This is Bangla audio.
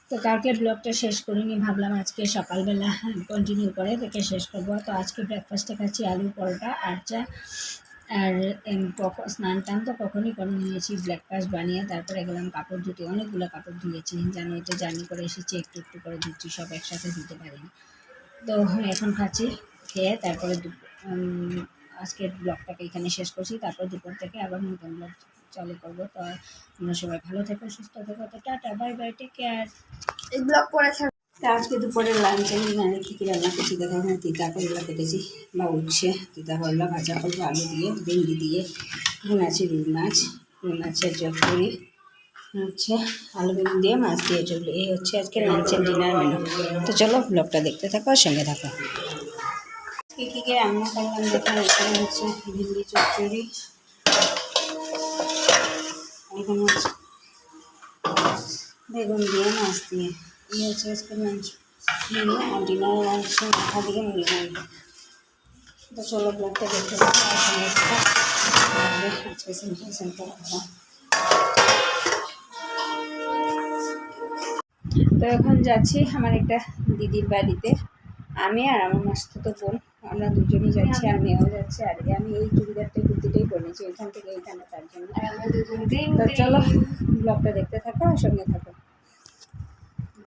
তো কালকের ব্লগটা শেষ করিনি, ভাবলাম আজকে সকালবেলা কন্টিনিউ করে দেখে শেষ করবো। তো আজকে ব্রেকফাস্টে খাচ্ছি আলু পরোটা আর চা। আর স্নান টান তো কখনই করে নিয়েছি ব্রেকফাস্ট বানিয়ে, তারপরে গেলাম কাপড় ধুতে। অনেকগুলো কাপড় ধুয়েছি, জানোই তো, জার্নি করে এসেছি, একটু একটু করে ধুচ্ছি, সব একসাথে ধুতে পারিনি। তো এখন খাচ্ছি, খেয়ে তারপরে আজকের ব্লগটাকে এখানে শেষ করছি। তারপর দুপুর থেকে আবার নতুন ব্লগ চালু করবো। তো তোমরা সবাই ভালো থেকো, সুস্থ থেকো। তো tata, bye bye, take care. এই ব্লগ করে ছাড়। তো আজকে দুপুরের লাঞ্চে মানে কী কী রান্না করছি দেখা, এখানে তিতা করলা কেটেছি বা উঠছে, তিতা করলা ভাজা করবো আলু দিয়ে, ভেন্ডি দিয়ে, এখন আছে রুই মাছের চচ্চড়ি হচ্ছে, আলু ভেন্ডি দিয়ে, মাছ দিয়ে চলবে। এই হচ্ছে আজকে লাঞ্চের ডিনার মেনু। তো চলো ব্লগটা দেখতে থাকো আর সঙ্গে থাকো। কী কী রান্না করলাম দেখা, এখানে হচ্ছে ভেন্ডি চচ্চড়ি, এখানে হচ্ছে বেগুন দিয়ে, মাছ দিয়ে। এই হচ্ছে আজকে লাঞ্চ মেনু। আর ডিনার হচ্ছে মাথা দিয়ে মুরগি। তো চলো ব্লগটা দেখতে থাকো আর সঙ্গে থাকো। আজকে সিম্পল খাওয়া। তো এখন যাচ্ছি আমার একটা দিদির বাড়িতে, আমি আর আমার মাসতুতো বোন, আমরা দুজনেই যাচ্ছি, আর মেয়েও যাচ্ছে। আর আমি এই চুড়িদারটা কুর্তিটাই পরেছি এখান থেকে এইখানে, তার জন্য। তো চলো ব্লগটা দেখতে থাকো আর সঙ্গে থাকো।